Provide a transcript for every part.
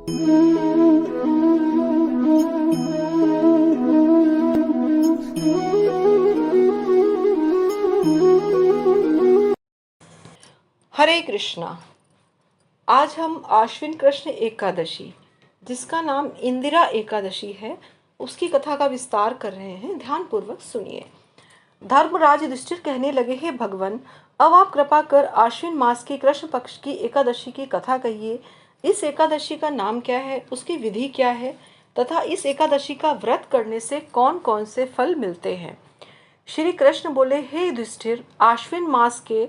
हरे कृष्णा। आज हम आश्विन कृष्ण एकादशी, जिसका नाम इंदिरा एकादशी है, उसकी कथा का विस्तार कर रहे हैं। ध्यान पूर्वक सुनिए। धर्मराज युधिष्ठिर कहने लगे, हे भगवान, अब आप कृपा कर आश्विन मास की कृष्ण पक्ष की एकादशी की कथा कहिए। इस एकादशी का नाम क्या है, उसकी विधि क्या है तथा इस एकादशी का व्रत करने से कौन कौन से फल मिलते हैं। श्री कृष्ण बोले, हे युधिष्ठिर, आश्विन मास के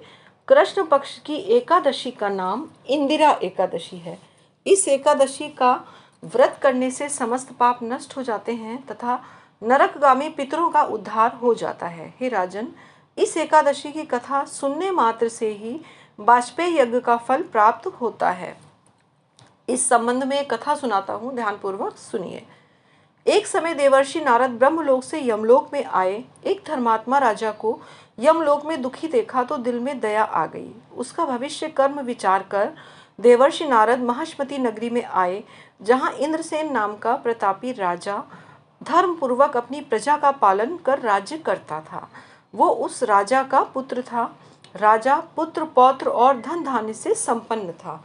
कृष्ण पक्ष की एकादशी का नाम इंदिरा एकादशी है। इस एकादशी का व्रत करने से समस्त पाप नष्ट हो जाते हैं तथा नरकगामी पितरों का उद्धार हो जाता है। हे राजन, इस एकादशी की कथा सुनने मात्र से ही वाजपेयी यज्ञ का फल प्राप्त होता है। इस संबंध में एक कथा सुनाता हूँ, ध्यानपूर्वक सुनिए। एक समय देवर्षि नारद ब्रह्मलोक से यमलोक में आए। एक धर्मात्मा राजा को यमलोक में दुखी देखा तो दिल में दया आ गई। उसका भविष्य कर्म विचार कर देवर्षि नारद महाश्मति नगरी में आए, जहाँ इंद्रसेन नाम का प्रतापी राजा धर्म पूर्वक अपनी प्रजा का पालन कर राज्य करता था। वो उस राजा का पुत्र था। राजा पुत्र पौत्र और धन धान्य से संपन्न था।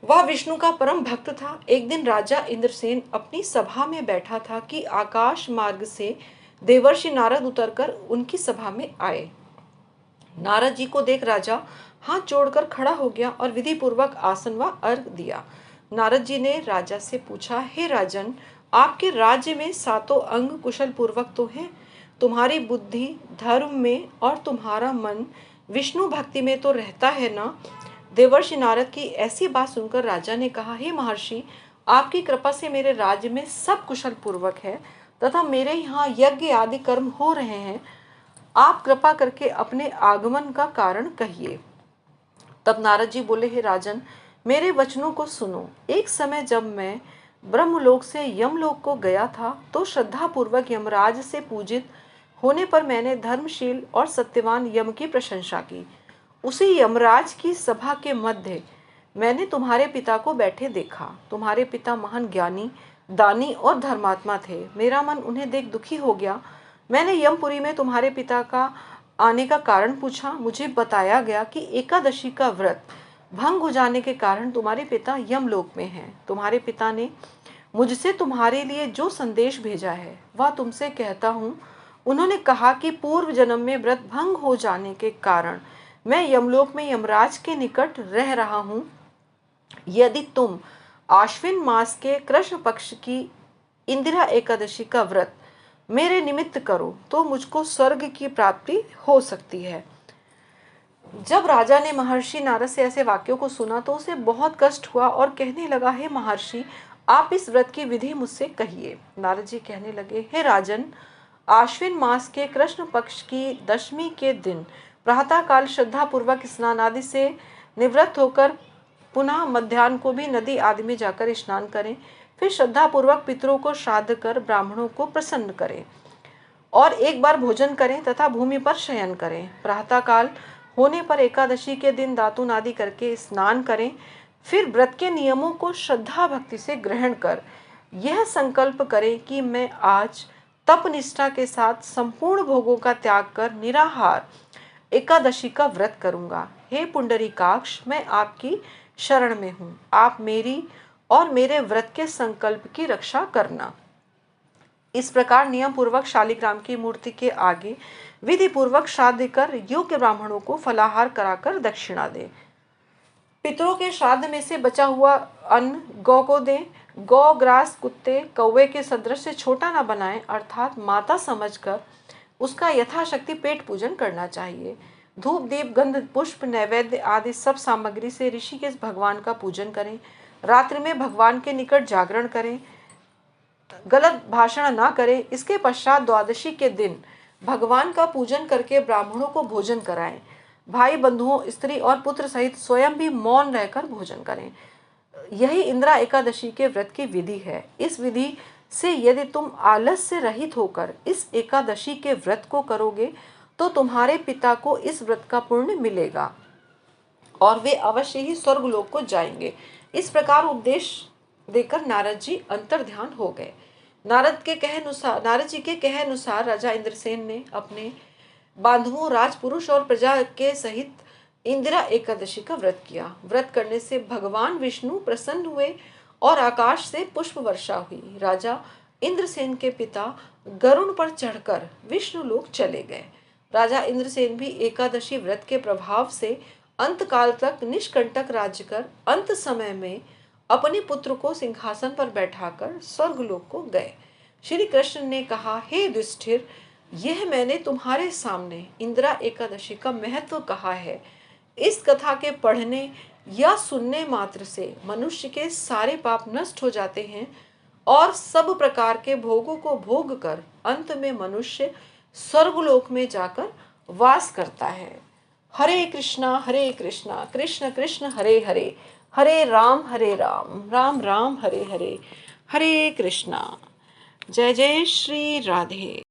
वह विष्णु का परम भक्त था। एक दिन राजा इंद्रसेन अपनी सभा में बैठा था कि आकाश मार्ग से देवर्षि नारद उतरकर उनकी सभा में आए। नारद जी को देख राजा हाथ जोड़कर खड़ा हो गया और विधि पूर्वक आसन व अर्घ दिया। नारद जी ने राजा से पूछा, हे राजन, आपके राज्य में सातों अंग कुशल पूर्वक तो हैं? तुम्हारी बुद्धि धर्म में और तुम्हारा मन विष्णु भक्ति में तो रहता है ना? देवर्षि नारद की ऐसी बात सुनकर राजा ने कहा, हे महर्षि, आपकी कृपा से मेरे राज्य में सब कुशल पूर्वक है तथा मेरे यहाँ यज्ञ आदि कर्म हो रहे हैं। आप कृपा करके अपने आगमन का कारण कहिए। तब नारद जी बोले, हे राजन, मेरे वचनों को सुनो। एक समय जब मैं ब्रह्मलोक से यमलोक को गया था तो श्रद्धा पूर्वक यमराज से पूजित होने पर मैंने धर्मशील और सत्यवान यम की प्रशंसा की। उसी यमराज की सभा के मध्य मैंने तुम्हारे पिता को बैठे देखा। तुम्हारे पिता महान ज्ञानी, दानी और धर्मात्मा थे। मेरा मन उन्हें देख दुखी हो गया। मैंने यमपुरी में तुम्हारे पिता का आने का कारण पूछा। मुझे बताया गया कि एकादशी का व्रत भंग हो जाने के कारण तुम्हारे पिता यमलोक में हैं। तुम्हारे पिता ने मुझसे तुम्हारे लिए जो संदेश भेजा है वह तुमसे कहता हूँ। उन्होंने कहा कि पूर्व जन्म में व्रत भंग हो जाने के कारण मैं यमलोक में यमराज के निकट रह रहा हूँ। यदि तुम आश्विन मास के कृष्ण पक्ष की इंदिरा एकादशी का व्रत मेरे निमित्त करो तो मुझको स्वर्ग की प्राप्ति हो सकती है। जब राजा ने महर्षि नारद से ऐसे वाक्यों को सुना तो उसे बहुत कष्ट हुआ और कहने लगा, हे महर्षि, आप इस व्रत की विधि मुझसे कहिए। नारद जी कहने लगे, हे राजन, आश्विन मास के कृष्ण पक्ष की दशमी के दिन प्रातः काल श्रद्धा पूर्वक स्नान आदि से निवृत्त होकर पुनः मध्याह्न को भी नदी आदि में जाकर स्नान करें। फिर श्रद्धा पूर्वक पितरों को श्राद्ध कर ब्राह्मणों को प्रसन्न करें और एक बार भोजन करें तथा भूमि पर शयन करें। प्रातः काल होने पर एकादशी के दिन दातुन आदि करके स्नान करें। फिर व्रत के नियमों को श्रद्धा भक्ति से ग्रहण कर यह संकल्प करें कि मैं आज तप निष्ठा के साथ संपूर्ण भोगों का त्याग कर निराहार एकादशी का व्रत करूंगा। हे पुंडरीकाक्ष, मैं आपकी शरण में हूँ। आप मेरी और मेरे व्रत के संकल्प की रक्षा करना। इस प्रकार नियम पूर्वक शालिग्राम की मूर्ति के आगे विधि पूर्वक श्राद्ध कर योग्य ब्राह्मणों को फलाहार कराकर दक्षिणा दे। पितरों के श्राद्ध में से बचा हुआ अन्न गौ को दें। गौ ग्रास कुत्ते कौवे के सदृश से छोटा न बनाएं, अर्थात माता समझकर उसका यथाशक्ति पेट पूजन करना चाहिए। धूप दीप गंध पुष्प नैवेद्य आदि सब सामग्री से ऋषिकेश भगवान का पूजन करें। रात्रि में भगवान के निकट जागरण करें, गलत भाषण ना करें। इसके पश्चात द्वादशी के दिन भगवान का पूजन करके ब्राह्मणों को भोजन कराएं। भाई बंधुओं, स्त्री और पुत्र सहित स्वयं भी मौन रहकर भोजन करें। यही इंदिरा एकादशी के व्रत की विधि है। इस विधि से यदि तुम आलस से रहित होकर इस एकादशी के व्रत को करोगे तो तुम्हारे पिता को इस व्रत का पुण्य मिलेगा और वे अवश्य ही स्वर्गलोक को जाएंगे। इस प्रकार उपदेश देकर नारद जी अंतर्ध्यान हो गए। नारद जी के कहे अनुसार राजा इंद्रसेन ने अपने बांधवों, राजपुरुष और प्रजा के सहित इंदिरा एकादशी का व्रत किया। व्रत करने से भगवान विष्णु प्रसन्न हुए और आकाश से पुष्प वर्षा हुई। राजा इंद्रसेन के पिता गरुड़ पर चढ़कर विष्णु लोक चले गए। राजा इंद्रसेन भी एकादशी व्रत के प्रभाव से अंत काल तक निष्कंटक राज्य कर अंत समय में अपने पुत्र को सिंहासन पर बैठाकर स्वर्गलोक को गए। श्री कृष्ण ने कहा, हे युधिष्ठिर, यह मैंने तुम्हारे सामने इंदिरा एकादशी का महत्व कहा है। इस कथा के पढ़ने या सुनने मात्र से मनुष्य के सारे पाप नष्ट हो जाते हैं और सब प्रकार के भोगों को भोग कर अंत में मनुष्य स्वर्गलोक में जाकर वास करता है। हरे कृष्णा कृष्ण कृष्ण हरे हरे, हरे राम राम राम हरे हरे। हरे कृष्णा। जय जय श्री राधे।